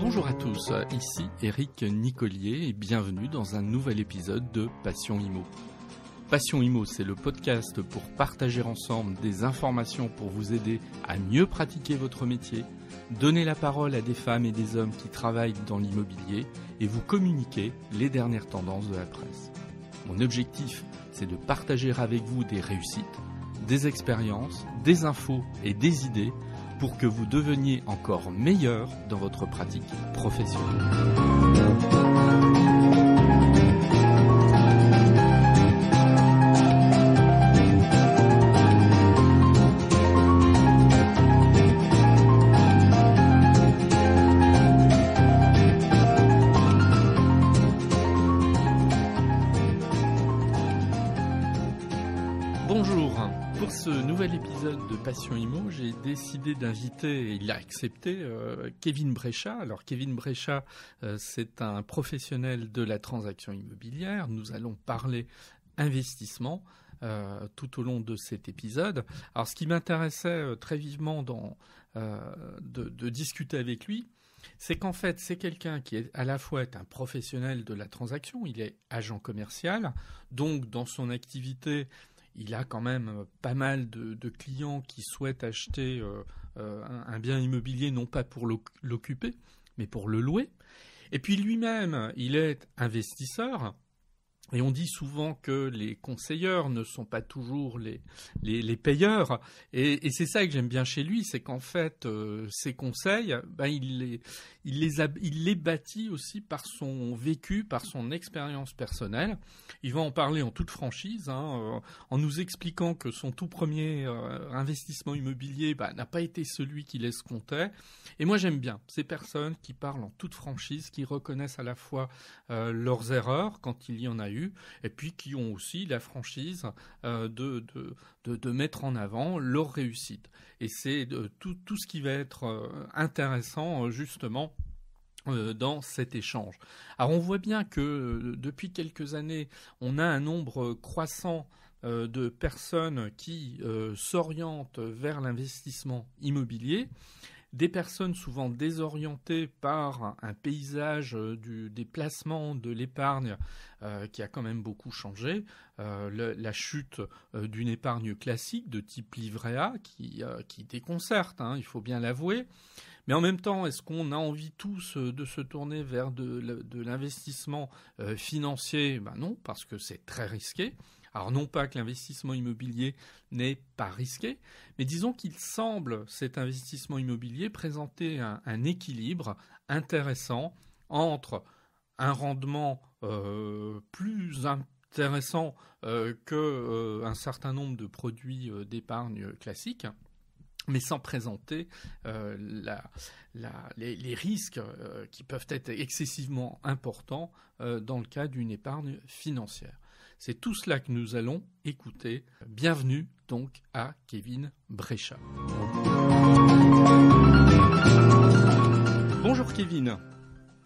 Bonjour à tous, ici Eric Nicolier et bienvenue dans un nouvel épisode de Passion Immo. Passion Immo, c'est le podcast pour partager ensemble des informations pour vous aider à mieux pratiquer votre métier, donner la parole à des femmes et des hommes qui travaillent dans l'immobilier et vous communiquer les dernières tendances de la presse. Mon objectif, c'est de partager avec vous des réussites, des expériences, des infos et des idées pour que vous deveniez encore meilleur dans votre pratique professionnelle. Bonjour, pour ce nouvel épisode de Passion Immo, j'ai décidé d'inviter, et il a accepté, Kevin Breccia. Alors Kevin Breccia, c'est un professionnel de la transaction immobilière. Nous allons parler investissement tout au long de cet épisode. Alors ce qui m'intéressait très vivement de discuter avec lui, c'est qu'en fait, c'est quelqu'un qui est à la fois un professionnel de la transaction, il est agent commercial, donc dans son activité, il a quand même pas mal de clients qui souhaitent acheter un bien immobilier, non pas pour l'occuper, mais pour le louer. Et puis lui-même, il est investisseur. Et on dit souvent que les conseilleurs ne sont pas toujours les payeurs. Et c'est ça que j'aime bien chez lui, c'est qu'en fait, ses conseils, il les bâtit aussi par son vécu, par son expérience personnelle. Il va en parler en toute franchise, en nous expliquant que son tout premier investissement immobilier n'a pas été celui qu'il escomptait. Et moi, j'aime bien ces personnes qui parlent en toute franchise, qui reconnaissent à la fois leurs erreurs quand il y en a eu, et puis qui ont aussi la franchise de mettre en avant leur réussite. Et c'est tout ce qui va être intéressant justement dans cet échange. Alors on voit bien que depuis quelques années, on a un nombre croissant de personnes qui s'orientent vers l'investissement immobilier. Des personnes souvent désorientées par un paysage des placements de l'épargne qui a quand même beaucoup changé. La chute d'une épargne classique de type livret A qui déconcerte, il faut bien l'avouer. Mais en même temps, est-ce qu'on a envie tous de se tourner vers de l'investissement financier ? Non, parce que c'est très risqué. Alors non pas que l'investissement immobilier n'est pas risqué, mais disons qu'il semble, cet investissement immobilier, présenter un équilibre intéressant entre un rendement plus intéressant qu'un certain nombre de produits d'épargne classiques, mais sans présenter les risques qui peuvent être excessivement importants dans le cas d'une épargne financière. C'est tout cela que nous allons écouter. Bienvenue donc à Kevin Breccia. Bonjour Kevin.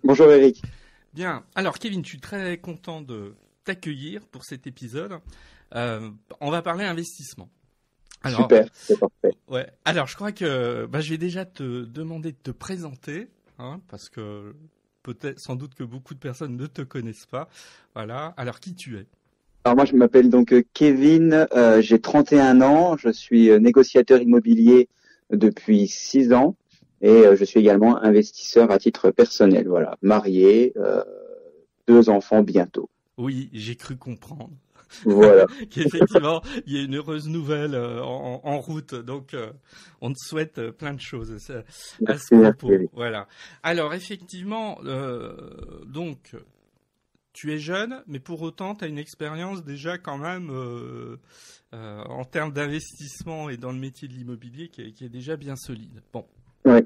Bonjour Eric. Bien, alors Kevin, je suis très content de t'accueillir pour cet épisode. On va parler investissement. Alors, super, c'est parfait. Ouais. Alors je crois que je vais déjà te demander de te présenter, parce que peut-être, sans doute que beaucoup de personnes ne te connaissent pas. Voilà. Alors qui tu es ? Alors moi je m'appelle donc Kevin, j'ai 31 ans, je suis négociateur immobilier depuis 6 ans et je suis également investisseur à titre personnel. Voilà, marié, 2 enfants bientôt. Oui, j'ai cru comprendre. Voilà. Qu'effectivement, il y a une heureuse nouvelle en route, donc on te souhaite plein de choses à ce propos. Merci. Voilà. Alors effectivement, donc tu es jeune, mais pour autant, tu as une expérience déjà quand même en termes d'investissement et dans le métier de l'immobilier qui est déjà bien solide. Bon. Ouais.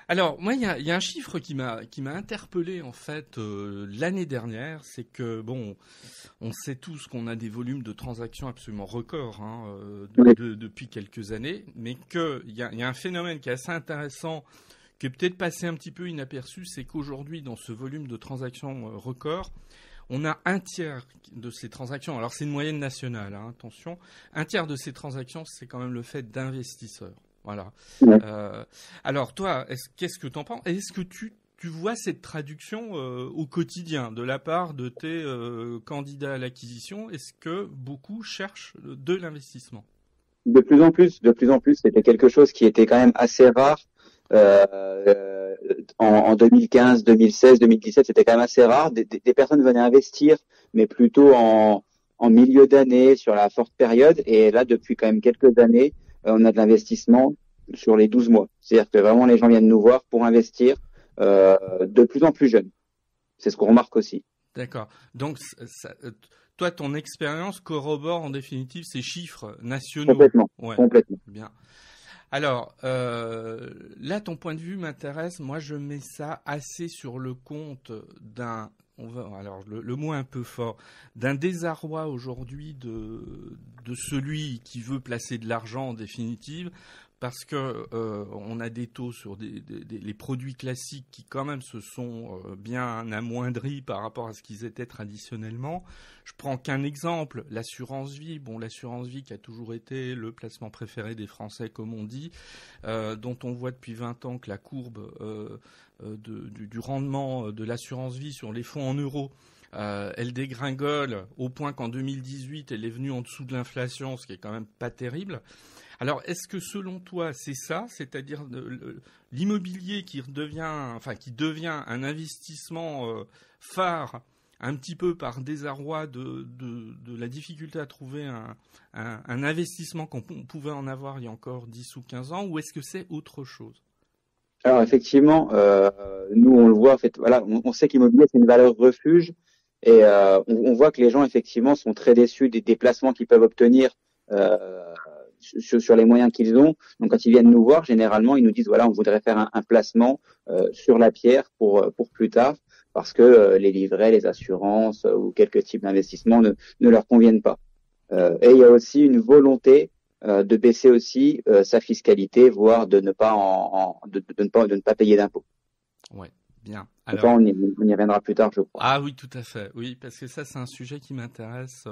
Alors, moi, il y a un chiffre qui m'a interpellé, en fait, l'année dernière. C'est que, on sait tous qu'on a des volumes de transactions absolument records depuis quelques années, mais qu'il y a un phénomène qui est assez intéressant, qui est peut-être passé un petit peu inaperçu, c'est qu'aujourd'hui, dans ce volume de transactions records, on a un tiers de ces transactions. Alors, c'est une moyenne nationale, attention. Un tiers de ces transactions, c'est quand même le fait d'investisseurs. Voilà. Ouais. Alors, toi, qu'est-ce que tu en penses ? Est-ce que tu tu vois cette traduction au quotidien de la part de tes candidats à l'acquisition? Est-ce que beaucoup cherchent de l'investissement? De plus en plus, c'était quelque chose qui était quand même assez rare. Euh, en 2015, 2016, 2017, c'était quand même assez rare. Des personnes venaient investir, mais plutôt en milieu d'année, sur la forte période. Et là, depuis quand même quelques années, on a de l'investissement sur les 12 mois. C'est-à-dire que vraiment, les gens viennent nous voir pour investir de plus en plus jeunes. C'est ce qu'on remarque aussi. D'accord. Donc, toi, ton expérience corrobore en définitive ces chiffres nationaux. Complètement. Ouais. Complètement. Bien. Alors, là, ton point de vue m'intéresse. Moi, je mets ça assez sur le compte d'un, alors le mot un peu fort, d'un désarroi aujourd'hui de celui qui veut placer de l'argent en définitive, parce que on a des taux sur les produits classiques qui quand même se sont bien amoindris par rapport à ce qu'ils étaient traditionnellement. Je prends qu'un exemple, l'assurance vie. Bon, l'assurance vie qui a toujours été le placement préféré des Français, comme on dit, dont on voit depuis 20 ans que la courbe du rendement de l'assurance vie sur les fonds en euros, elle dégringole au point qu'en 2018, elle est venue en dessous de l'inflation, ce qui est quand même pas terrible. Alors, est-ce que selon toi, c'est ça, c'est-à-dire l'immobilier qui devient un investissement phare, un petit peu par désarroi de la difficulté à trouver un investissement qu'on pouvait en avoir il y a encore 10 ou 15 ans, ou est-ce que c'est autre chose? Alors effectivement, nous on le voit. En fait, voilà, on sait qu'immobilier c'est une valeur refuge et on voit que les gens effectivement sont très déçus des placements qu'ils peuvent obtenir euh, sur les moyens qu'ils ont. Donc quand ils viennent nous voir, généralement ils nous disent voilà, on voudrait faire un placement sur la pierre pour plus tard parce que les livrets, les assurances ou quelques types d'investissements ne leur conviennent pas. Et il y a aussi une volonté de baisser aussi sa fiscalité, voire de ne pas de ne pas payer d'impôts. Ouais, bien. Donc ça, Alors, on y reviendra plus tard, je crois. ah oui, tout à fait. Oui, parce que ça, c'est un sujet qui m'intéresse.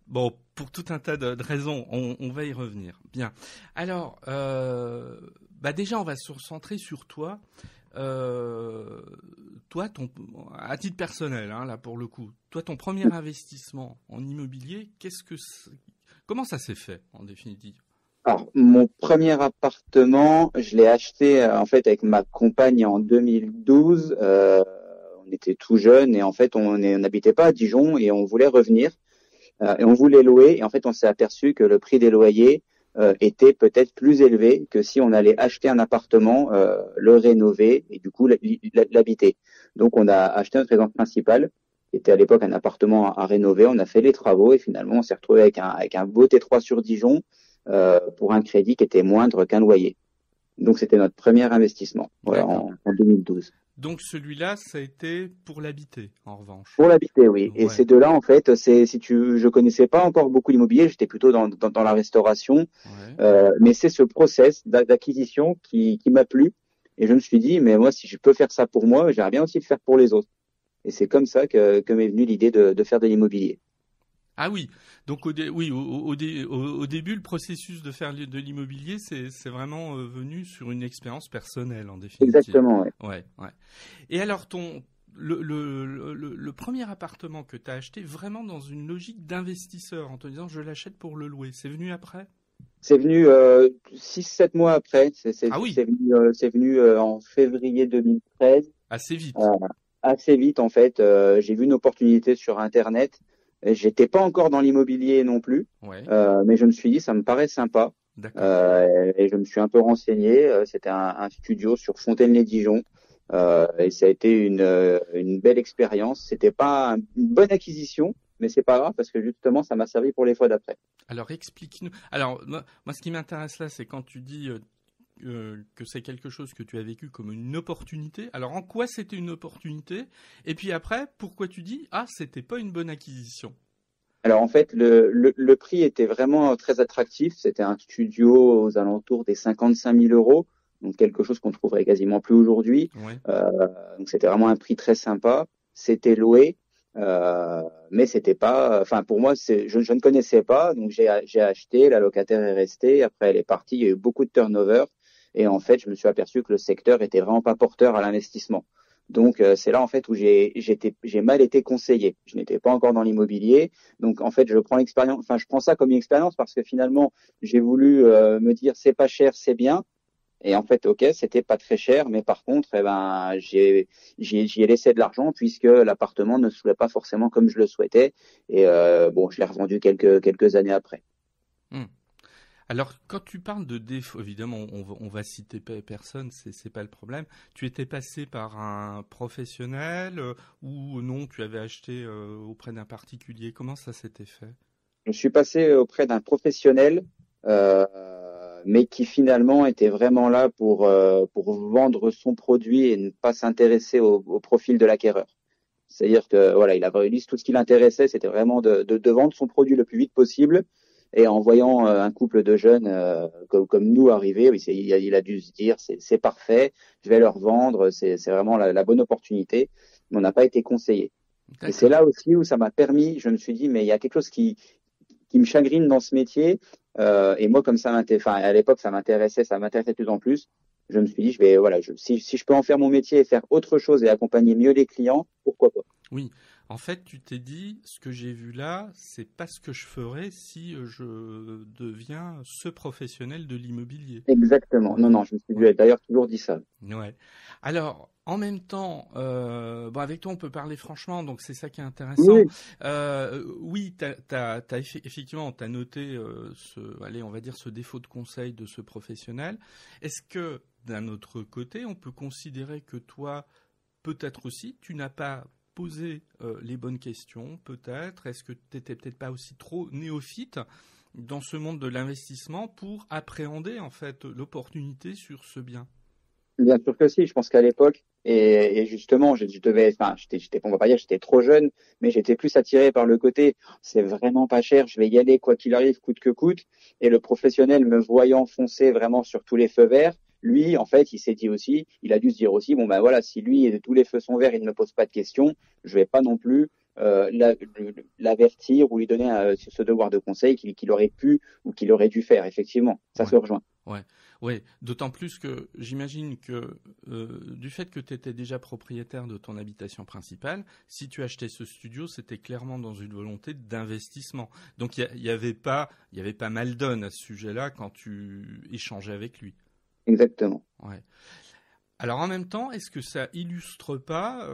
Bon, pour tout un tas de raisons, on va y revenir. Bien. Alors, déjà, on va se recentrer sur toi. Toi, à titre personnel, hein, là pour le coup, toi, ton premier investissement en immobilier, comment ça s'est fait en définitive? Alors, mon premier appartement, je l'ai acheté en fait avec ma compagne en 2012. On était tout jeunes et en fait, on n'habitait pas à Dijon et on voulait revenir et on voulait louer. Et en fait, on s'est aperçu que le prix des loyers était peut-être plus élevé que si on allait acheter un appartement, le rénover et du coup l'habiter. Donc, on a acheté notre résidence principale, qui était à l'époque un appartement à rénover. On a fait les travaux et finalement, on s'est retrouvé avec un beau T3 sur Dijon pour un crédit qui était moindre qu'un loyer. Donc, c'était notre premier investissement, voilà, en 2012. Donc celui-là, ça a été pour l'habiter, en revanche. Pour l'habiter, oui. Et Ouais. ces deux-là, en fait, je connaissais pas encore beaucoup l'immobilier, j'étais plutôt dans la restauration, mais c'est ce process d'acquisition qui m'a plu. Et je me suis dit, mais moi, si je peux faire ça pour moi, j'aimerais bien aussi le faire pour les autres. Et c'est comme ça que m'est venue l'idée de faire de l'immobilier. Ah oui, donc au début, le processus de faire de l'immobilier, c'est vraiment venu sur une expérience personnelle, en définitive. Exactement, ouais. Ouais. Et alors, le premier appartement que tu as acheté, vraiment dans une logique d'investisseur, en te disant je l'achète pour le louer, c'est venu après? C'est venu 6-7 mois après. Ah oui, C'est venu en février 2013. assez vite. Assez vite, en fait. J'ai vu une opportunité sur Internet. J'étais pas encore dans l'immobilier non plus, Ouais, mais je me suis dit ça me paraît sympa. d'accord. Et je me suis un peu renseigné. C'était un studio sur Fontaine-les-Dijon. Et ça a été une belle expérience. C'était pas une bonne acquisition, mais c'est pas grave parce que justement ça m'a servi pour les fois d'après. Alors explique-nous. Alors moi, ce qui m'intéresse là, c'est quand tu dis que c'est quelque chose que tu as vécu comme une opportunité. Alors en quoi c'était une opportunité? Et puis après, pourquoi tu dis c'était pas une bonne acquisition? Alors en fait, le prix était vraiment très attractif. C'était un studio aux alentours des 55 000 euros, donc quelque chose qu'on trouverait quasiment plus aujourd'hui. Ouais. Donc c'était vraiment un prix très sympa. C'était loué, mais c'était pas. Enfin pour moi, je ne connaissais pas, donc j'ai acheté. La locataire est restée. Après elle est partie. Il y a eu beaucoup de turnover. Et en fait, je me suis aperçu que le secteur était vraiment pas porteur à l'investissement. Donc, c'est là en fait où j'ai mal été conseillé. Je n'étais pas encore dans l'immobilier. Donc, en fait, je prends ça comme une expérience parce que finalement, j'ai voulu me dire c'est pas cher, c'est bien. Et en fait, ok, c'était pas très cher, mais par contre, eh ben, j'y ai laissé de l'argent puisque l'appartement ne se louait pas forcément comme je le souhaitais. Et bon, je l'ai revendu quelques années après. Hmm. Alors, quand tu parles de défaut, évidemment, on va citer personne, c'est pas le problème. Tu étais passé par un professionnel ou non, tu avais acheté auprès d'un particulier. Comment ça s'était fait? Je suis passé auprès d'un professionnel, euh, mais qui finalement était vraiment là pour vendre son produit et ne pas s'intéresser au profil de l'acquéreur. C'est-à-dire que voilà, il avait lui, tout ce qui l'intéressait, c'était vraiment de vendre son produit le plus vite possible. Et en voyant un couple de jeunes comme nous arriver, oui, il a dû se dire c'est parfait, je vais leur vendre, c'est vraiment la bonne opportunité. Mais on n'a pas été conseillé. Et c'est D'accord. là aussi où ça m'a permis, je me suis dit, mais il y a quelque chose qui me chagrine dans ce métier. Et moi, comme ça enfin, à l'époque, ça m'intéressait de plus en plus. Je me suis dit, voilà, si je peux en faire mon métier et faire autre chose et accompagner mieux les clients, pourquoi pas? Oui, en fait, tu t'es dit, ce que j'ai vu là, c'est pas ce que je ferais si je deviens ce professionnel de l'immobilier. Exactement. Ouais, Non, non, je me suis ouais, d'ailleurs toujours dit ça. ouais. Alors, en même temps, bon, avec toi, on peut parler franchement, donc c'est ça qui est intéressant. Oui, Oui, effectivement, t'as noté allez, on va dire ce défaut de conseil de ce professionnel. Est-ce que, d'un autre côté, on peut considérer que toi, peut-être aussi, tu n'as pas posé les bonnes questions, peut-être. Est-ce que tu n'étais peut-être pas aussi trop néophyte dans ce monde de l'investissement pour appréhender en fait l'opportunité sur ce bien? bien sûr que si. Je pense qu'à l'époque, et justement, je devais, enfin, on va pas dire, que j'étais trop jeune, mais j'étais plus attiré par le côté, c'est vraiment pas cher, je vais y aller quoi qu'il arrive, coûte que coûte. Et le professionnel me voyant foncer vraiment sur tous les feux verts, lui, en fait, il s'est dit aussi, il a dû se dire aussi, bon ben voilà, si lui tous les feux sont verts, il ne me pose pas de questions, je vais pas non plus l'avertir ou lui donner ce devoir de conseil qu'il aurait pu ou qu'il aurait dû faire. Effectivement, ça Ouais, se rejoint. ouais, ouais. D'autant plus que j'imagine que du fait que tu étais déjà propriétaire de ton habitation principale, si tu achetais ce studio, c'était clairement dans une volonté d'investissement. Donc il y avait pas mal donne à ce sujet-là quand tu échangeais avec lui. Exactement. Ouais. Alors en même temps, est-ce que ça illustre pas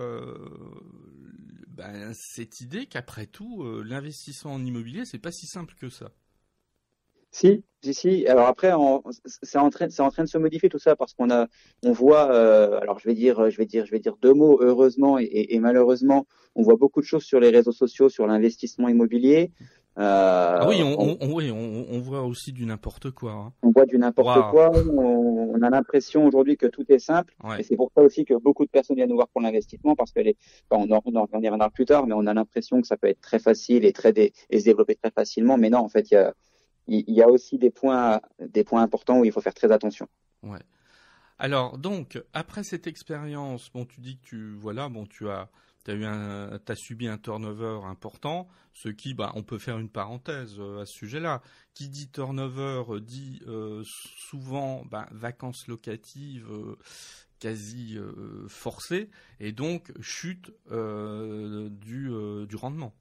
cette idée qu'après tout, l'investissement en immobilier, c'est pas si simple que ça? Si, si, si. Alors après, c'est en train de se modifier tout ça parce on voit, alors je vais dire deux mots, heureusement et malheureusement, on voit beaucoup de choses sur les réseaux sociaux sur l'investissement immobilier. Ah oui, On, oui, on voit aussi du n'importe quoi, hein. on voit du n'importe Waouh. quoi. On a l'impression aujourd'hui que tout est simple. Et Ouais, c'est pour ça aussi que beaucoup de personnes viennent nous voir pour l'investissement parce que enfin, on y reviendra plus tard, mais on a l'impression que ça peut être très facile et se développer très facilement. Mais non, en fait, il y a aussi des points importants où il faut faire très attention. ouais. Alors donc, après cette expérience, bon, tu dis que t'as subi un turnover important, ce qui, bah, on peut faire une parenthèse à ce sujet-là. Qui dit turnover dit souvent vacances locatives quasi forcées et donc chute du rendement.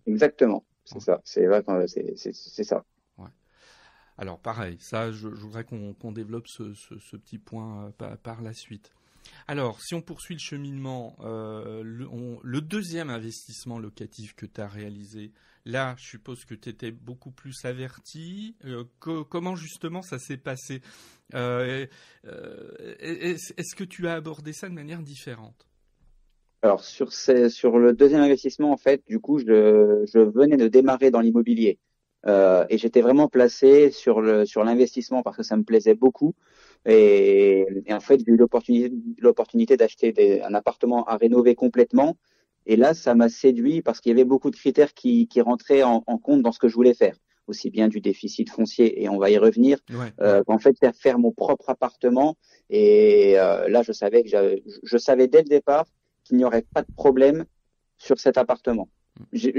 Exactement, c'est Ouais, ça. C'est vrai, c'est ça. ouais. Alors pareil, ça, je voudrais qu'on développe ce petit point par la suite. Alors, si on poursuit le cheminement, le deuxième investissement locatif que tu as réalisé, là, je suppose que tu étais beaucoup plus averti. Comment justement ça s'est passé? Est-ce que tu as abordé ça de manière différente? Alors sur le deuxième investissement, en fait, du coup, je venais de démarrer dans l'immobilier et j'étais vraiment placé sur l'investissement parce que ça me plaisait beaucoup. Et en fait, j'ai eu l'opportunité d'acheter un appartement à rénover complètement. Et là, ça m'a séduit parce qu'il y avait beaucoup de critères qui rentraient en compte dans ce que je voulais faire, aussi bien du déficit foncier, et on va y revenir, Ouais, ouais. qu'en fait faire mon propre appartement. Et là, je savais dès le départ qu'il n'y aurait pas de problème sur cet appartement. Je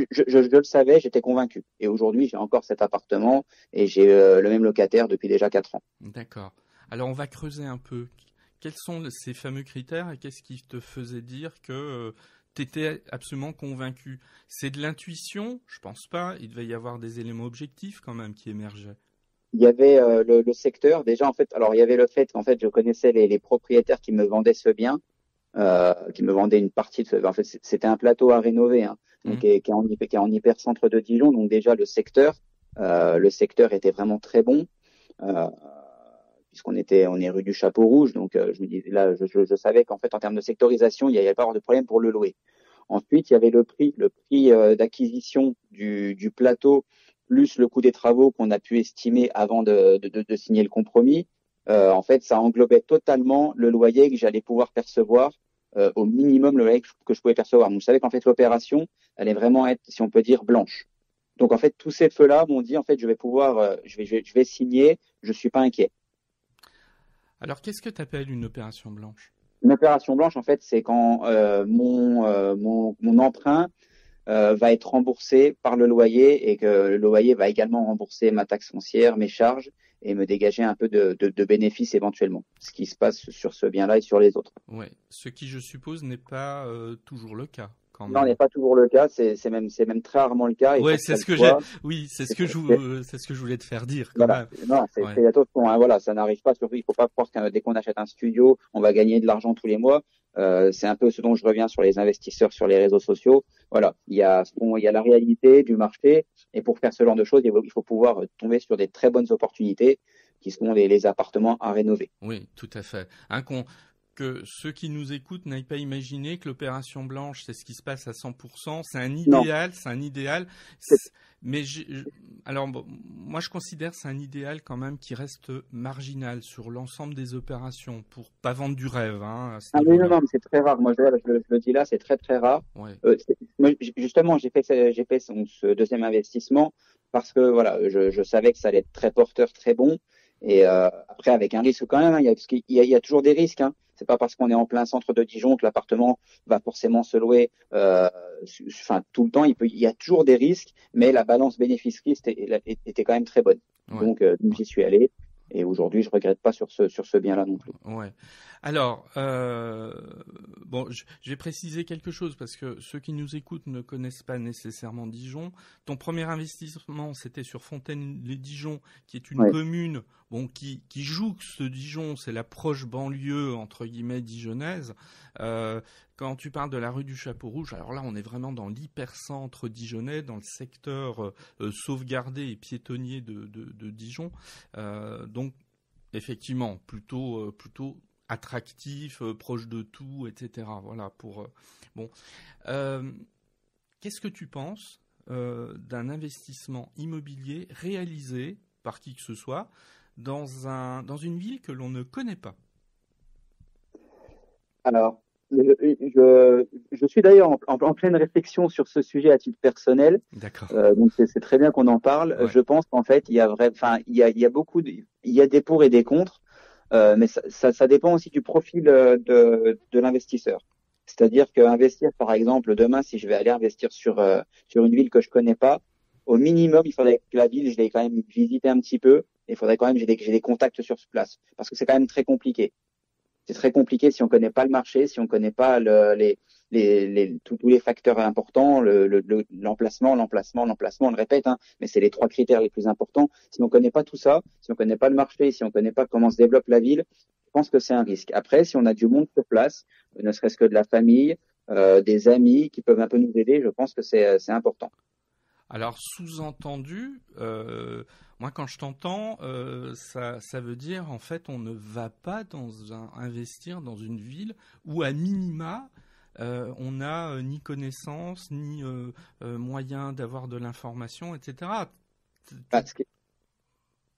le savais, j'étais convaincu. Et aujourd'hui, j'ai encore cet appartement et j'ai le même locataire depuis déjà 4 ans. D'accord. Alors, on va creuser un peu. Quels sont ces fameux critères et qu'est-ce qui te faisait dire que tu étais absolument convaincu? C'est de l'intuition? Je pense pas. Il devait y avoir des éléments objectifs quand même qui émergeaient. Il y avait le secteur déjà en fait. Alors il y avait le fait qu'en fait je connaissais les propriétaires qui me vendaient ce bien, qui me vendaient une partie de ce. En fait c'était un plateau à rénover, hein, donc Mmh. qui est en hypercentre de Dijon. Donc déjà le secteur était vraiment très bon. Euh, on est rue du Chapeau Rouge, donc je me disais là, je savais qu'en fait en termes de sectorisation, il n'y avait pas avoir de problème pour le louer. Ensuite, il y avait le prix d'acquisition du plateau plus le coût des travaux qu'on a pu estimer avant de signer le compromis. En fait, ça englobait totalement le loyer que j'allais pouvoir percevoir, au minimum le loyer que je pouvais percevoir. Donc, je savais qu'en fait l'opération allait vraiment être, si on peut dire, blanche. Donc en fait, tous ces feux-là m'ont dit en fait, je vais pouvoir, je vais signer, je suis pas inquiet. Alors, qu'est-ce que tu appelles une opération blanche? Une opération blanche, en fait, c'est quand mon emprunt va être remboursé par le loyer et que le loyer va également rembourser ma taxe foncière, mes charges et me dégager un peu de bénéfices éventuellement. Ce qui se passe sur ce bien-là et sur les autres. Ouais, ce qui, je suppose, n'est pas toujours le cas quand Non, même. n'est pas toujours le cas. C'est même très rarement le cas. Et Ouais, pour que c'est ça ce le que j'ai. soit, Oui, c'est- c'est ce que je voulais te faire dire quand voilà. même. Non, Ouais. c'est attention, hein, voilà, ça n'arrive pas. Surtout, il faut pas croire que dès qu'on achète un studio, on va gagner de l'argent tous les mois. C'est un peu ce dont je reviens sur les investisseurs sur les réseaux sociaux. Voilà, il y a la réalité du marché, et pour faire ce genre de choses, il faut pouvoir tomber sur des très bonnes opportunités qui sont les appartements à rénover. Oui, tout à fait. Que ceux qui nous écoutent n'aillent pas imaginer que l'opération blanche, c'est ce qui se passe à 100%. C'est un Non, idéal, c'est un idéal. c'est Mais alors, bon, moi, je considère que c'est un idéal quand même qui reste marginal sur l'ensemble des opérations pour pas vendre du rêve, hein, à ce ah oui, non, niveau-là. non, mais c'est très rare. Moi, je le dis là, c'est très très rare. Ouais. Moi, justement, j'ai fait ce deuxième investissement parce que voilà, je savais que ça allait être très porteur, très bon. Et après, avec un risque quand même, hein, parce il y a toujours des risques. Hein. C'est pas parce qu'on est en plein centre de Dijon que l'appartement va forcément se louer. Enfin, tout le temps, il y a toujours des risques, mais la balance bénéfice-risque était quand même très bonne. Ouais. Donc j'y suis allé. Et aujourd'hui, je regrette pas sur ce bien-là non plus. Ouais. Alors, bon, je vais préciser quelque chose parce que ceux qui nous écoutent ne connaissent pas nécessairement Dijon. Ton premier investissement, c'était sur Fontaine-les-Dijon, qui est une Ouais. commune, bon, qui jouxte Dijon, c'est la proche banlieue entre guillemets dijonnaise. Quand tu parles de la rue du Chapeau Rouge, alors là, on est vraiment dans l'hypercentre dijonnais, dans le secteur sauvegardé et piétonnier de Dijon. Donc effectivement, plutôt attractif, proche de tout, etc. Voilà pour bon. Euh, Qu'est-ce que tu penses d'un investissement immobilier réalisé par qui que ce soit dans une ville que l'on ne connaît pas? Alors, je suis d'ailleurs en pleine réflexion sur ce sujet à titre personnel. D'accord. Donc c'est très bien qu'on en parle. Ouais. Je pense qu'en fait, enfin, il y a il y a des pour et des contre, mais ça dépend aussi du profil de l'investisseur. C'est-à-dire qu'investir, par exemple, demain, si je vais aller investir sur une ville que je connais pas, au minimum, il faudrait que la ville, je l'ai quand même visiter un petit peu. Il faudrait quand même que j'ai des contacts sur place, parce que c'est quand même très compliqué. C'est très compliqué si on connaît pas le marché, si on connaît pas tous les facteurs importants, l'emplacement, on le répète, hein, mais c'est les trois critères les plus importants. Si on connaît pas tout ça, si on connaît pas le marché, si on connaît pas comment se développe la ville, je pense que c'est un risque. Après, si on a du monde sur place, ne serait-ce que de la famille, des amis qui peuvent un peu nous aider, je pense que c'est important. Alors sous-entendu, moi quand je t'entends, ça veut dire en fait on ne va pas investir dans une ville où à minima on n'a ni connaissance ni moyen d'avoir de l'information, etc. Parce que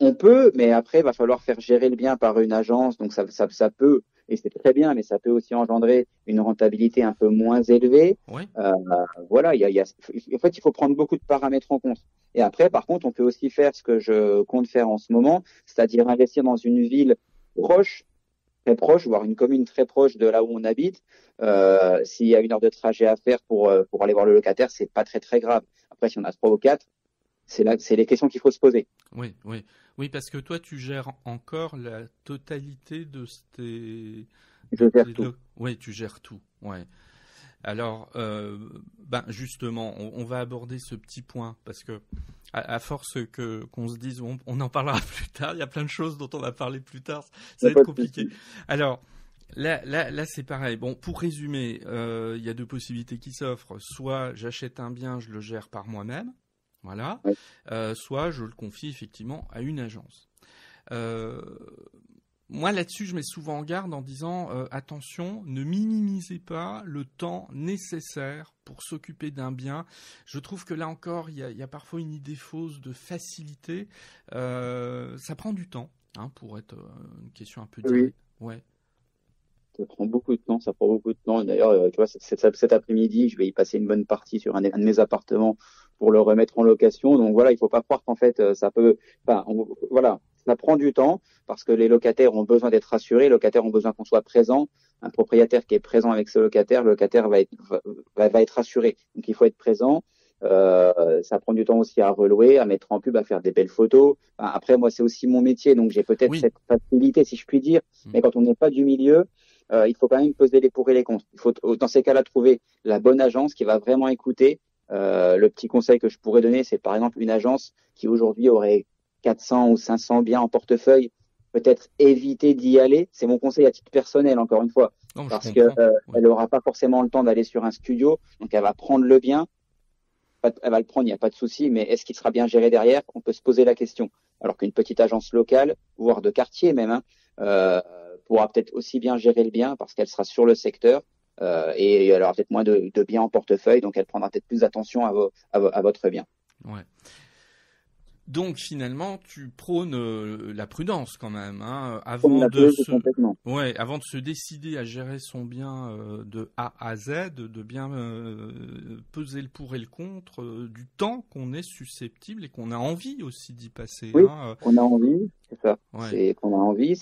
on peut, mais après, il va falloir faire gérer le bien par une agence. Donc, ça peut, et c'est très bien, mais ça peut aussi engendrer une rentabilité un peu moins élevée. Oui, Euh, voilà, en fait, il faut prendre beaucoup de paramètres en compte. Et après, par contre, on peut aussi faire ce que je compte faire en ce moment, c'est-à-dire investir dans une ville proche, très proche, voire une commune très proche de là où on habite. S'il y a une heure de trajet à faire pour aller voir le locataire, c'est pas très, très grave. Après, si on a trois ou quatre, c'est les questions qu'il faut se poser. Oui, oui, oui, parce que toi, tu gères encore la totalité de tes, Je gère tout. Oui, tu gères tout. Ouais. Alors, ben justement, on va aborder ce petit point parce que à force qu'on se dise on en parlera plus tard, il y a plein de choses dont on va parler plus tard, Il ça n'y va a être pas de compliqué. souci. Alors là c'est pareil. Bon, pour résumer, il y a deux possibilités qui s'offrent. Soit j'achète un bien, je le gère par moi-même, voilà. Ouais. Soit je le confie effectivement à une agence. Euh, Moi, là-dessus, je mets souvent en garde en disant attention, ne minimisez pas le temps nécessaire pour s'occuper d'un bien. Je trouve que là encore, il y a parfois une idée fausse de facilité. Ça prend du temps, hein, pour être une question un peu Oui, directe. Ouais. ça prend beaucoup de temps, ça prend beaucoup de temps. D'ailleurs, tu vois, cet après-midi, je vais y passer une bonne partie sur un de mes appartements pour le remettre en location. Donc voilà, il faut pas croire qu'en fait, ça peut, enfin, voilà, ça prend du temps parce que les locataires ont besoin d'être rassurés, les locataires ont besoin qu'on soit présent. Un propriétaire qui est présent avec ce locataire, le locataire va être rassuré. Donc il faut être présent. Ça prend du temps aussi à relouer, à mettre en pub, à faire des belles photos. Enfin, après, moi, c'est aussi mon métier, donc j'ai peut-être Oui. cette facilité, si je puis dire. Mm. Mais quand on n'est pas du milieu, il faut quand même peser les pour et les contre. Il faut dans ces cas-là trouver la bonne agence qui va vraiment écouter. Le petit conseil que je pourrais donner, c'est par exemple une agence qui aujourd'hui aurait 400 ou 500 biens en portefeuille, peut-être éviter d'y aller. C'est mon conseil à titre personnel, encore une fois, Non, je parce que comprends. Ouais. elle aura pas forcément le temps d'aller sur un studio, donc elle va prendre le bien, elle va le prendre, il n'y a pas de souci, mais est-ce qu'il sera bien géré derrière? On peut se poser la question. Alors qu'une petite agence locale, voire de quartier même, hein, pourra peut-être aussi bien gérer le bien parce qu'elle sera sur le secteur et elle aura peut-être moins de biens en portefeuille, donc elle prendra peut-être plus attention à votre bien. Ouais. Donc finalement, tu prônes la prudence quand même, hein, Comme la pelouse complètement. ouais, avant de se décider à gérer son bien de A à Z, de bien peser le pour et le contre du temps qu'on est susceptible et qu'on a envie aussi d'y passer. Oui, Hein, on a envie, c'est ça. ouais, C'est qu'on a envie,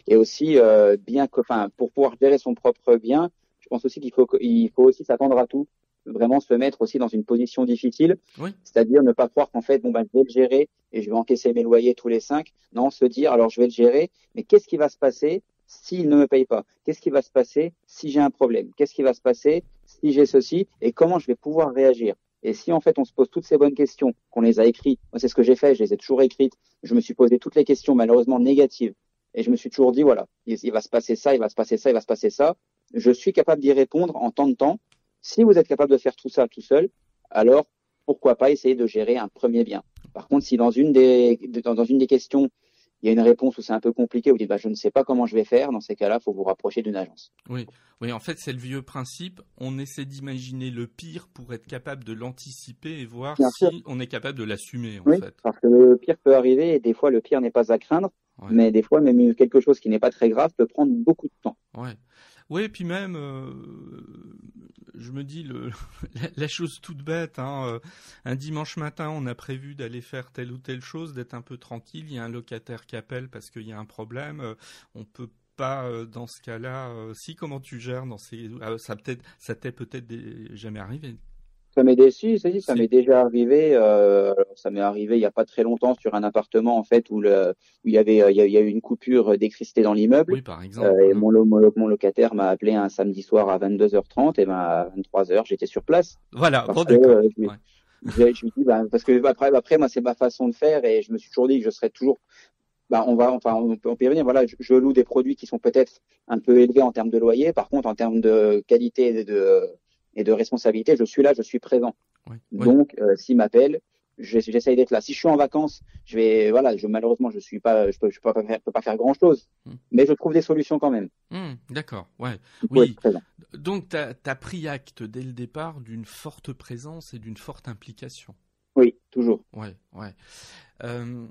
et aussi bien que, enfin, pour pouvoir gérer son propre bien, je pense aussi il faut aussi s'attendre à tout, vraiment se mettre aussi dans une position difficile, oui, c'est-à-dire ne pas croire qu'en fait, bon ben, je vais le gérer et je vais encaisser mes loyers tous les 5. Non, se dire, alors je vais le gérer, mais qu'est-ce qui va se passer s'il ne me paye pas? Qu'est-ce qui va se passer si j'ai un problème? Qu'est-ce qui va se passer si j'ai ceci? Et comment je vais pouvoir réagir? Et si en fait on se pose toutes ces bonnes questions, qu'on les a écrites, moi c'est ce que j'ai fait, je les ai toujours écrites, je me suis posé toutes les questions malheureusement négatives, et je me suis toujours dit voilà, il va se passer ça, il va se passer ça, il va se passer ça. Je suis capable d'y répondre en temps de temps. Si vous êtes capable de faire tout ça tout seul, alors pourquoi pas essayer de gérer un premier bien. Par contre, si dans une des questions il y a une réponse où c'est un peu compliqué, vous dites bah, je ne sais pas comment je vais faire, dans ces cas-là, il faut vous rapprocher d'une agence. oui, oui. En fait, c'est le vieux principe. On essaie d'imaginer le pire pour être capable de l'anticiper et voir Bien sûr, si on est capable de l'assumer, en oui, fait. parce que le pire peut arriver et des fois le pire n'est pas à craindre, Ouais. mais des fois même quelque chose qui n'est pas très grave peut prendre beaucoup de temps. Ouais. Oui, et puis même, je me dis la chose toute bête, hein, un dimanche matin, on a prévu d'aller faire telle ou telle chose, d'être un peu tranquille. Il y a un locataire qui appelle parce qu'il y a un problème. On peut pas, dans ce cas-là. Si, comment tu gères dans ces, ça t'est peut-être jamais arrivé. Ça m'est déçu, ça m'est Si. déjà arrivé. Alors, ça m'est arrivé il y a pas très longtemps sur un appartement en fait où il y a eu une coupure d'électricité dans l'immeuble. Oui, par exemple. Et Voilà. mon locataire m'a appelé un samedi soir à 22h30 et ben à 23h j'étais sur place Voilà. parce Bon, que d'accord. Ouais. je lui dis bah, parce que après moi c'est ma façon de faire et je me suis toujours dit que je serais toujours bah on peut y revenir. Voilà, je loue des produits qui sont peut-être un peu élevés en termes de loyer. Par contre, en termes de qualité et de responsabilité, je suis là, je suis présent. Ouais. Ouais. Donc, s'il m'appelle, j'essaye d'être là. Si je suis en vacances, voilà, malheureusement, peux pas faire grand chose, Hmm. mais je trouve des solutions quand même. D'accord. Ouais. Il faut être Oui. présent. Donc, t'as pris acte dès le départ d'une forte présence et d'une forte implication. Oui, toujours. Ouais, ouais. Euh,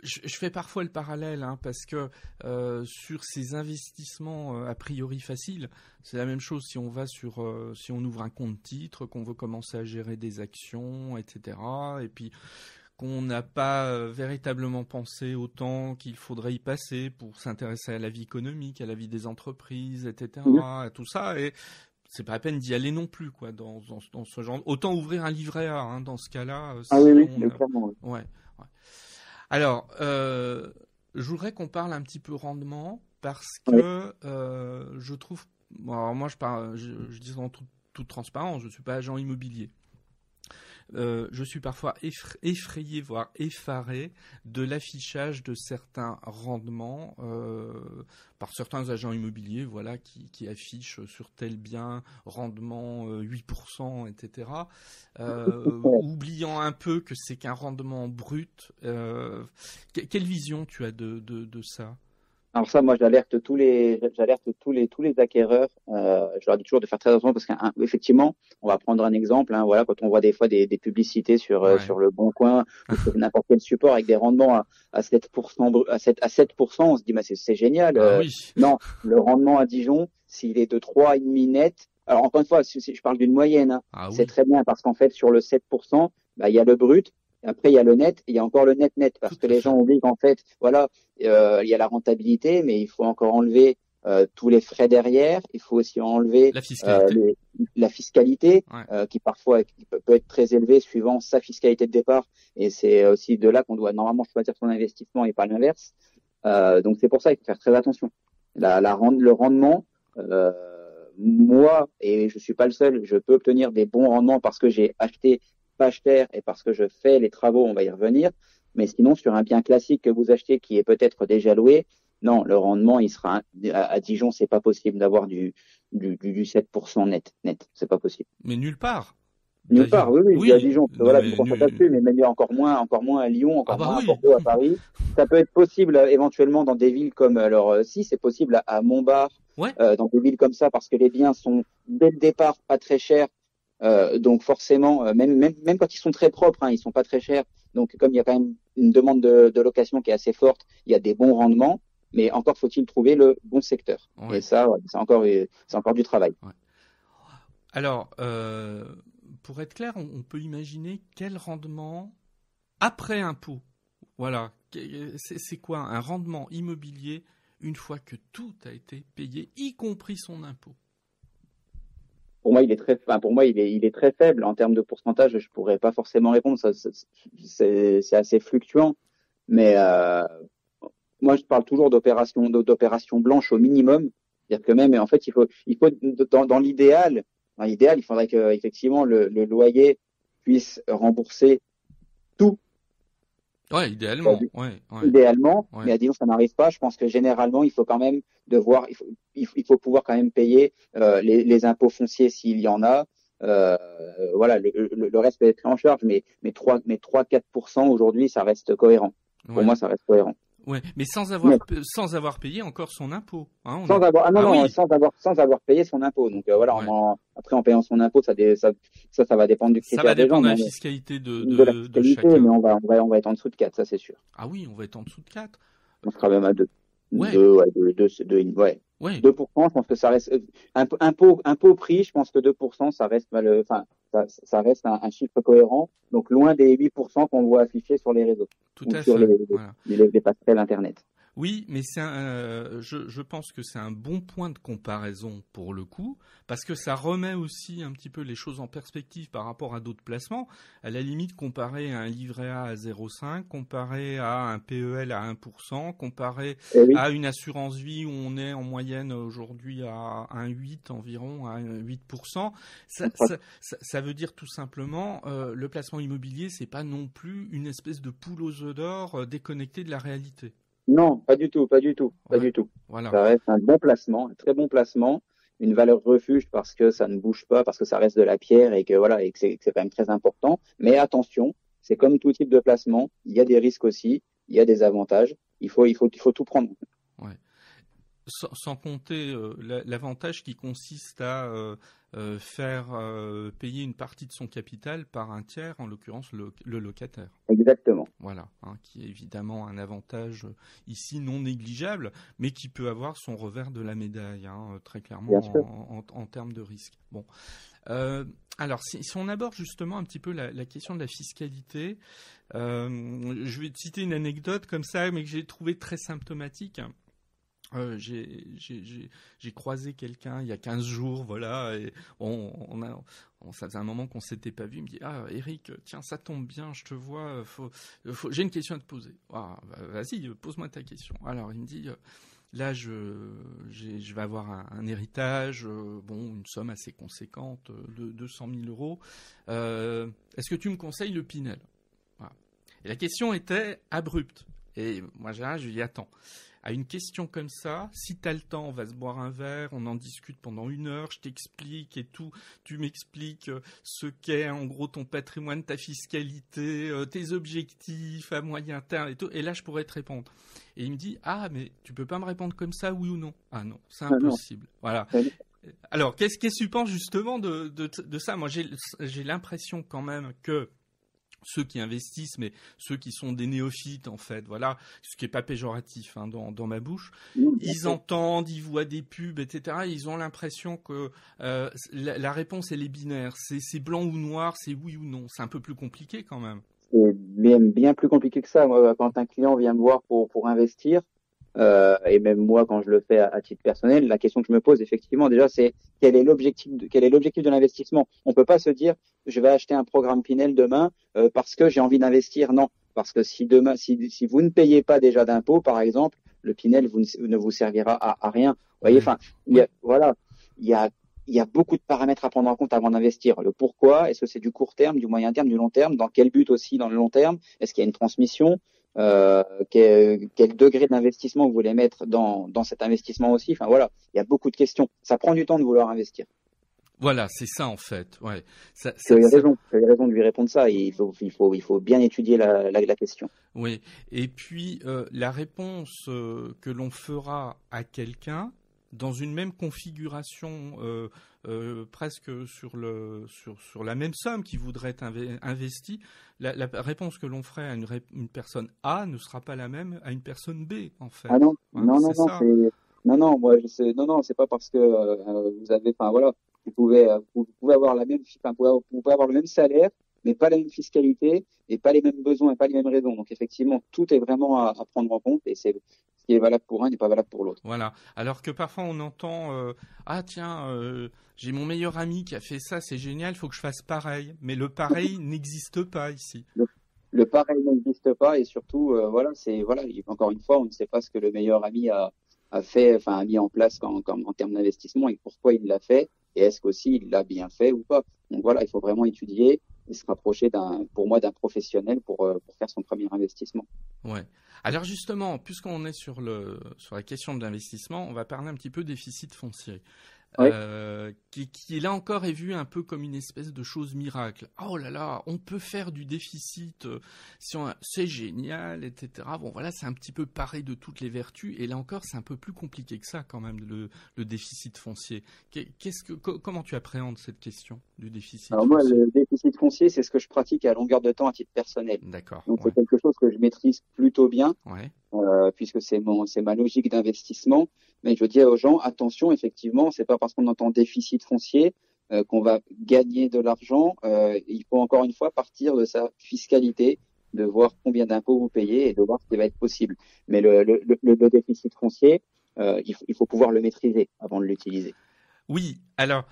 je fais parfois le parallèle, hein, parce que sur ces investissements a priori faciles, c'est la même chose si on va si on ouvre un compte titre, qu'on veut commencer à gérer des actions, etc. Et puis qu'on n'a pas véritablement pensé au temps qu'il faudrait y passer pour s'intéresser à la vie économique, à la vie des entreprises, Mhm. etc. À tout ça. Et c'est pas la peine d'y aller non plus, quoi, dans ce genre. Autant ouvrir un livret A, hein, dans ce cas-là. Ah Si oui, on clairement. ouais. Alors, je voudrais qu'on parle un petit peu rendement parce que je trouve. Alors moi, je dis en toute transparence, je suis pas agent immobilier. Je suis parfois effrayé, voire effaré de l'affichage de certains rendements par certains agents immobiliers, voilà, qui affichent sur tel bien rendement 8%, etc. Oubliant un peu que c'est qu'un rendement brut. Quelle vision tu as de ça? Alors ça, moi, j'alerte tous les acquéreurs. Je leur dis toujours de faire très attention parce qu'effectivement, on va prendre un exemple. Hein, voilà, quand on voit des fois des publicités sur le Bon Coin ou sur n'importe quel support avec des rendements à 7%, à 7%, on se dit, bah, c'est génial. Ah oui. Non, le rendement à Dijon, s'il est de 3,5 net. Alors encore une fois, si je parle d'une moyenne, hein, c'est très bien parce qu'en fait, sur le 7%, bah, il y a le brut. Après, il y a le net, et il y a encore le net, parce que les gens oublient qu'en fait, voilà, il y a la rentabilité, mais il faut encore enlever tous les frais derrière. Il faut aussi enlever la fiscalité qui parfois peut être très élevée suivant sa fiscalité de départ. Et c'est aussi de là qu'on doit normalement choisir son investissement et pas l'inverse. Donc c'est pour ça qu'il faut faire très attention. Le rendement, moi, et je suis pas le seul, je peux obtenir des bons rendements parce que j'ai acheté pas cher et parce que je fais les travaux, on va y revenir. Mais sinon, sur un bien classique que vous achetez qui est peut-être déjà loué, non, le rendement, il sera à Dijon, c'est pas possible d'avoir du 7% net. C'est pas possible. Mais nulle part. Nulle part, oui, à Dijon. Voilà, je ne concentre pas dessus, mais même encore moins à Lyon, moins à Bordeaux, à Paris. Ça peut être possible éventuellement dans des villes comme, alors si, c'est possible à Montbard, dans des villes comme ça, parce que les biens sont dès le départ pas très chers. Donc forcément, même quand ils sont très propres, hein, ils sont pas très chers. Donc comme il y a quand même une demande de location qui est assez forte, il y a des bons rendements, mais encore faut-il trouver le bon secteur. Et ça, c'est encore du travail. Alors, pour être clair, on peut imaginer quel rendement après impôt. Voilà, c'est quoi un rendement immobilier une fois que tout a été payé, y compris son impôt? Pour moi, il est très faible en termes de pourcentage. Je pourrais pas forcément répondre. Ça, c'est assez fluctuant. Mais moi, je parle toujours d'opérations blanches au minimum. C'est-à-dire que même, en fait, il faut dans l'idéal, il faudrait que effectivement le loyer puisse rembourser tout. Ouais, idéalement. Idéalement, ouais. Mais à Dijon, ça n'arrive pas. Je pense que généralement, il faut quand même il faut pouvoir quand même payer les impôts fonciers s'il y en a. Voilà, le reste peut être pris en charge, mais 3-4% aujourd'hui, ça reste cohérent. Pour moi, ça reste cohérent. Ouais, mais sans avoir payé encore son impôt. Hein, sans avoir payé son impôt. Donc voilà, après en payant son impôt, ça va dépendre du critère des gens. Ça va dépendre de la fiscalité de chacun. Mais on va être en dessous de 4, ça c'est sûr. Ah oui, on va être en dessous de 4. On sera même à 2. Ouais. 2%, je pense que ça reste impôt prix, je pense que 2%, ça reste ça reste un chiffre cohérent, donc loin des 8% qu'on voit affichés sur les réseaux. Tout à sur fait. Les passerelles internet. Oui, mais je pense que c'est un bon point de comparaison pour le coup, parce que ça remet aussi un petit peu les choses en perspective par rapport à d'autres placements. À la limite, comparé à un livret A à 0,5, comparé à un PEL à 1%, comparé à une assurance vie où on est en moyenne aujourd'hui à 1,8 environ, à 8%. Ça veut dire tout simplement, le placement immobilier, c'est pas non plus une espèce de poule aux œufs d'or déconnectée de la réalité. Non, pas du tout. Voilà. Ça reste un bon placement, un très bon placement, une valeur refuge parce que ça ne bouge pas, parce que ça reste de la pierre et que c'est quand même très important. Mais attention, c'est comme tout type de placement, il y a des risques aussi, il y a des avantages. Il faut tout prendre. Ouais. Sans compter l'avantage qui consiste à faire payer une partie de son capital par un tiers, en l'occurrence le locataire. Exactement. Voilà, qui est évidemment un avantage ici non négligeable, mais qui peut avoir son revers de la médaille, très clairement en termes de risque. Bon, alors si on aborde justement un petit peu la question de la fiscalité, je vais te citer une anecdote comme ça, mais que j'ai trouvé très symptomatique. J'ai croisé quelqu'un il y a 15 jours, voilà, et ça faisait un moment qu'on s'était pas vu. Il me dit, ah, Eric, tiens, ça tombe bien, je te vois, j'ai une question à te poser. Ah, bah, vas-y, pose-moi ta question. Alors, il me dit, là, je vais avoir un héritage, une somme assez conséquente, de 200 000 euros. Est-ce que tu me conseilles le Pinel? Voilà. Et la question était abrupte. Et moi, je lui dis, attends. À une question comme ça, si tu as le temps, on va se boire un verre, on en discute pendant 1 heure, je t'explique et tout, tu m'expliques ce qu'est en gros ton patrimoine, ta fiscalité, tes objectifs à moyen terme et tout, et là je pourrais te répondre. Et il me dit, ah mais tu peux pas me répondre comme ça, oui ou non? Ah non, c'est impossible. Voilà. Alors, qu'est-ce que tu penses justement de ça? Moi j'ai l'impression quand même que ceux qui investissent, mais ceux qui sont des néophytes en fait, voilà, ce qui est pas péjoratif hein, dans ma bouche, ils entendent, ils voient des pubs, etc. Ils ont l'impression que la réponse elle est binaire, c'est blanc ou noir, c'est oui ou non. C'est un peu plus compliqué quand même. C'est bien plus compliqué que ça. Moi, quand un client vient me voir pour investir, et même moi quand je le fais à titre personnel, la question que je me pose effectivement déjà c'est quel est l'objectif de l'investissement. On peut pas se dire je vais acheter un programme Pinel demain parce que j'ai envie d'investir. Non, parce que si demain si vous ne payez pas déjà d'impôts par exemple, le Pinel ne vous servira à rien. Vous voyez, enfin voilà, il y a beaucoup de paramètres à prendre en compte avant d'investir. Le pourquoi, est-ce que c'est du court terme, du moyen terme, du long terme, dans quel but aussi dans le long terme, est-ce qu'il y a une transmission, quel degré d'investissement vous voulez mettre dans cet investissement aussi. Enfin voilà, il y a beaucoup de questions. Ça prend du temps de vouloir investir. Voilà, c'est ça en fait. Ouais. Vous avez raison de lui répondre ça. Il faut bien étudier la question. Oui. Et puis la réponse que l'on fera à quelqu'un dans une même configuration, presque sur la même somme qui voudrait être investie, la réponse que l'on ferait à une personne A ne sera pas la même à une personne B, en fait. Ah non, hein, non, non, non, ça. non, moi, c'est pas parce que vous avez, enfin voilà, vous pouvez avoir vous pouvez avoir le même salaire, mais pas la même fiscalité et pas les mêmes besoins et pas les mêmes raisons. Donc effectivement, tout est vraiment à prendre en compte et ce qui est valable pour un n'est pas valable pour l'autre. Voilà. Alors que parfois on entend ah tiens, j'ai mon meilleur ami qui a fait ça, c'est génial, il faut que je fasse pareil. Mais le pareil n'existe pas ici. Le pareil n'existe pas et surtout encore une fois, on ne sait pas ce que le meilleur ami a fait, enfin a mis en place en termes d'investissement et pourquoi il l'a fait et est-ce qu'aussi il l'a bien fait ou pas. Donc voilà, il faut vraiment étudier et se rapprocher pour moi d'un professionnel pour faire son premier investissement. Ouais. Alors justement, puisqu'on est sur la question de l'investissement, on va parler un petit peu déficit foncier. Oui. Qui là encore est vu un peu comme une espèce de chose miracle. Oh là là, on peut faire du déficit, c'est génial, etc. Bon voilà, c'est un petit peu paré de toutes les vertus, et là encore c'est un peu plus compliqué que ça quand même, le déficit foncier. Comment tu appréhendes cette question du déficit Alors foncier? moi, le déficit foncier, c'est ce que je pratique à longueur de temps à titre personnel. D'accord. Donc c'est quelque chose que je maîtrise plutôt bien, Ouais. puisque c'est ma logique d'investissement. Mais je dis aux gens, attention, effectivement, c'est pas parce qu'on entend déficit foncier qu'on va gagner de l'argent. Il faut encore une fois partir de sa fiscalité, de voir combien d'impôts vous payez et de voir ce qui va être possible. Mais le déficit foncier, il faut pouvoir le maîtriser avant de l'utiliser. Oui, alors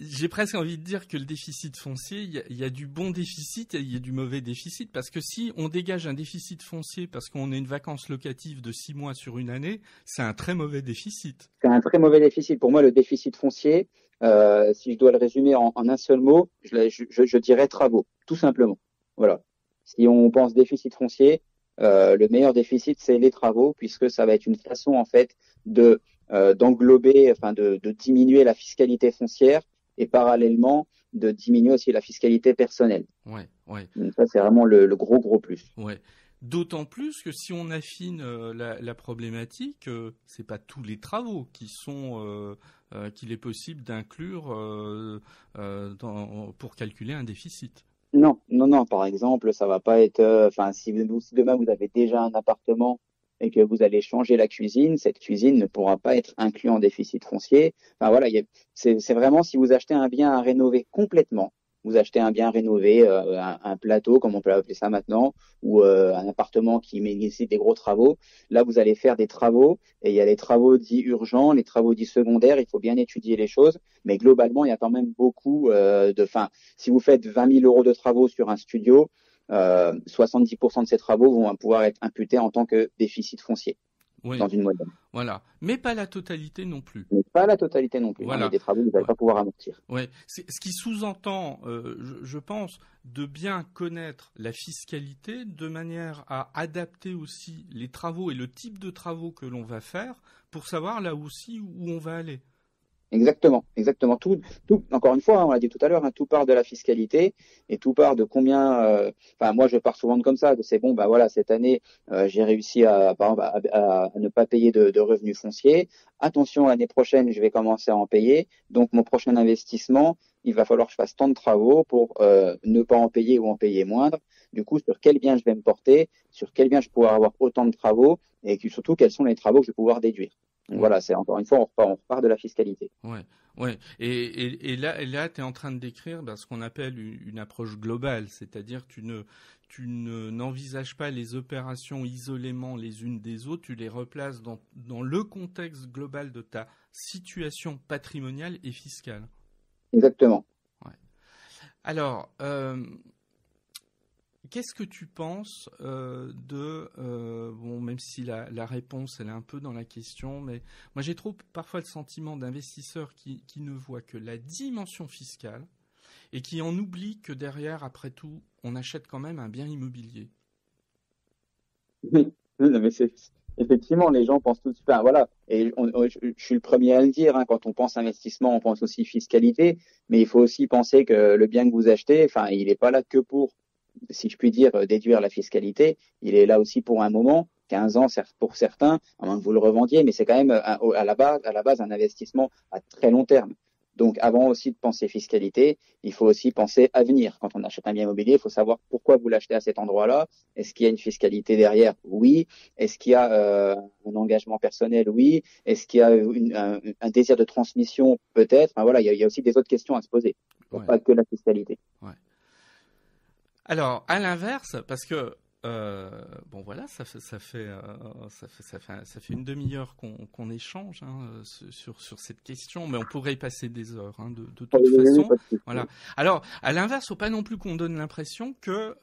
j'ai presque envie de dire que le déficit foncier, il y a du bon déficit et il y a du mauvais déficit, parce que si on dégage un déficit foncier parce qu'on a une vacance locative de 6 mois sur une année, c'est un très mauvais déficit. C'est un très mauvais déficit. Pour moi, le déficit foncier, si je dois le résumer en un seul mot, je dirais travaux, tout simplement. Voilà. Si on pense déficit foncier, le meilleur déficit, c'est les travaux, puisque ça va être une façon, en fait, d'englober, enfin, de diminuer la fiscalité foncière et parallèlement de diminuer aussi la fiscalité personnelle. Ouais. Donc ça, c'est vraiment le gros plus. Ouais. D'autant plus que si on affine la problématique, c'est pas tous les travaux qu'il est possible d'inclure pour calculer un déficit. Non. Par exemple, ça va pas être. Enfin, si demain vous avez déjà un appartement et que vous allez changer la cuisine, cette cuisine ne pourra pas être inclue en déficit foncier. Enfin voilà, c'est vraiment si vous achetez un bien à rénover complètement, vous achetez un bien rénové, un plateau, comme on peut appeler ça maintenant, ou un appartement qui nécessite des gros travaux. Là, vous allez faire des travaux, et il y a les travaux dits urgents, les travaux dits secondaires. Il faut bien étudier les choses, mais globalement, il y a quand même beaucoup enfin, si vous faites 20 000 euros de travaux sur un studio, 70% de ces travaux vont pouvoir être imputés en tant que déficit foncier Oui, dans une moyenne. voilà. Mais pas la totalité non plus. Mais pas la totalité non plus. Hein. Il y a Voilà. des travaux que vous n'allez Ouais. pas pouvoir amortir. Ouais. Ce qui sous-entend, je pense, de bien connaître la fiscalité de manière à adapter aussi les travaux et le type de travaux que l'on va faire pour savoir là aussi où on va aller. Exactement, exactement. Encore une fois, hein, on l'a dit tout à l'heure, hein, tout part de la fiscalité et tout part de combien. Enfin, moi, je pars souvent comme ça. C'est bon, bah voilà, cette année, j'ai réussi par exemple, à ne pas payer de revenus fonciers. Attention, l'année prochaine, je vais commencer à en payer. Donc, mon prochain investissement, il va falloir que je fasse tant de travaux pour ne pas en payer ou en payer moindre. Du coup, sur quel bien je vais me porter, sur quel bien je vais pouvoir avoir autant de travaux et surtout quels sont les travaux que je vais pouvoir déduire. Donc Ouais. voilà, c'est encore une fois, on repart de la fiscalité. Ouais, ouais. Et là, tu es en train de décrire ce qu'on appelle une approche globale, c'est-à-dire n'envisages pas les opérations isolément les unes des autres, tu les replaces dans le contexte global de ta situation patrimoniale et fiscale. Exactement. Ouais. Alors, qu'est-ce que tu penses bon, même si la réponse elle est un peu dans la question, mais moi j'ai trop parfois le sentiment d'investisseurs qui ne voient que la dimension fiscale et qui en oublient que derrière, après tout, on achète quand même un bien immobilier. Oui, non, mais effectivement, les gens pensent tout de suite. Enfin, voilà, je suis le premier à le dire. Hein, quand on pense investissement, on pense aussi fiscalité, mais il faut aussi penser que le bien que vous achetez, enfin, il n'est pas là que pour, si je puis dire, déduire la fiscalité. Il est là aussi pour un moment, 15 ans pour certains, à moins que vous le revendiez, mais c'est quand même à la base un investissement à très long terme. Donc, avant aussi de penser fiscalité, il faut aussi penser avenir. Quand on achète un bien immobilier, il faut savoir pourquoi vous l'achetez à cet endroit-là. Est-ce qu'il y a une fiscalité derrière? Oui. Est-ce qu'il y a un engagement personnel? Oui. Est-ce qu'il y a un désir de transmission? Peut-être. Enfin, voilà, il y a aussi des autres questions à se poser. Il n'y a Ouais, pas que la fiscalité. ouais. Alors, à l'inverse, parce que bon voilà, ça fait une demi-heure qu'on échange sur cette question, mais on pourrait y passer des heures de toute Oui, façon. pas de souci. Voilà. Alors, à l'inverse, faut pas non plus qu'on donne l'impression que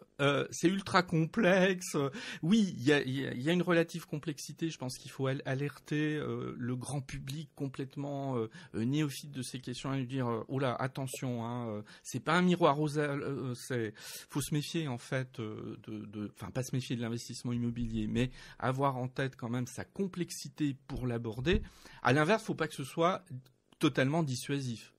c'est ultra complexe. Oui, il y a une relative complexité. Je pense qu'il faut alerter le grand public complètement néophyte de ces questions et lui dire oh là, attention, c'est pas un miroir aux faut se méfier en fait enfin pas se méfier de l'investissement immobilier, mais avoir en tête quand même sa complexité pour l'aborder. À l'inverse, faut pas que ce soit totalement dissuasif.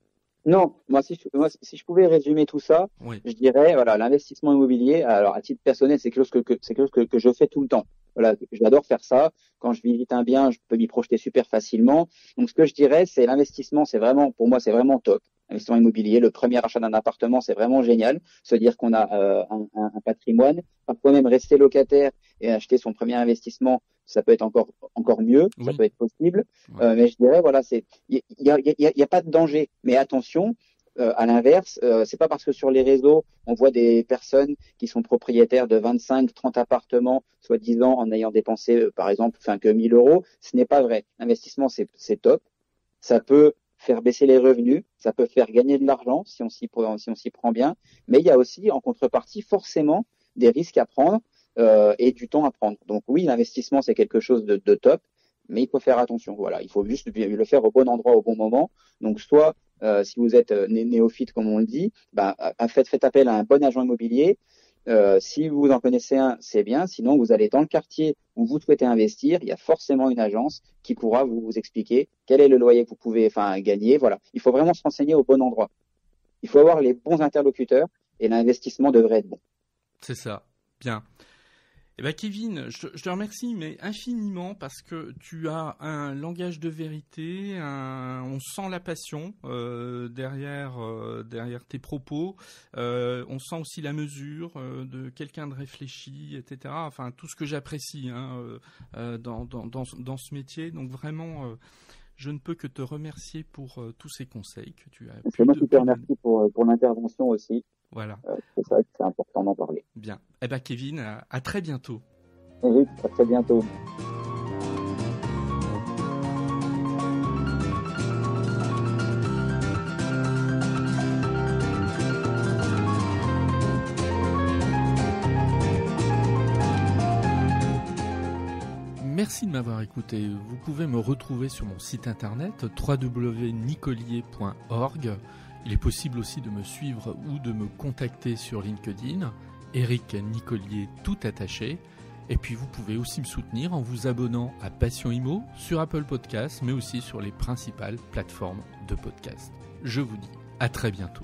Non, si je pouvais résumer tout ça, Oui, je dirais, voilà, l'investissement immobilier, alors à titre personnel, c'est quelque chose c'est quelque chose que je fais tout le temps. Voilà, j'adore faire ça. Quand je visite un bien, je peux m'y projeter super facilement. Donc, ce que je dirais, c'est l'investissement, c'est vraiment, pour moi, c'est vraiment top. L'investissement immobilier, le premier achat d'un appartement, c'est vraiment génial. Se dire qu'on a un patrimoine, parfois même rester locataire et acheter son premier investissement, ça peut être encore mieux, ça oui, peut être possible. ouais, Mais je dirais, voilà, il y a pas de danger. Mais attention, à l'inverse, c'est pas parce que sur les réseaux, on voit des personnes qui sont propriétaires de 25, 30 appartements, soi-disant en ayant dépensé, par exemple, enfin, que 1000 euros. Ce n'est pas vrai. L'investissement, c'est top. Ça peut faire baisser les revenus, ça peut faire gagner de l'argent si on s'y prend bien. Mais il y a aussi, en contrepartie, forcément des risques à prendre et du temps à prendre. Donc oui, l'investissement, c'est quelque chose de top, mais il faut faire attention. Voilà, il faut juste le faire au bon endroit, au bon moment. Donc soit si vous êtes néophyte, comme on le dit, bah, faites appel à un bon agent immobilier. Si vous en connaissez un, c'est bien. Sinon, vous allez dans le quartier où vous souhaitez investir. Il y a forcément une agence qui pourra vous expliquer quel est le loyer que vous pouvez gagner. Voilà. Il faut vraiment se renseigner au bon endroit. Il faut avoir les bons interlocuteurs et l'investissement devrait être bon. c'est ça. Bien. Eh ben Kevin, je te remercie mais infiniment parce que tu as un langage de vérité, on sent la passion derrière tes propos, on sent aussi la mesure de quelqu'un de réfléchi, etc. Enfin tout ce que j'apprécie dans ce métier. Donc vraiment, Je ne peux que te remercier pour tous ces conseils que tu as. C'est moi qui te remercie pour l'intervention aussi. Voilà. C'est vrai que c'est important d'en parler. Bien. Eh bien, Kevin, à très bientôt. Eric, à très bientôt. Merci de m'avoir écouté. Vous pouvez me retrouver sur mon site internet www.nicolier.org. Il est possible aussi de me suivre ou de me contacter sur LinkedIn, Eric Nicolier tout attaché. Et puis vous pouvez aussi me soutenir en vous abonnant à Passion Immo sur Apple Podcasts, mais aussi sur les principales plateformes de podcast. Je vous dis à très bientôt.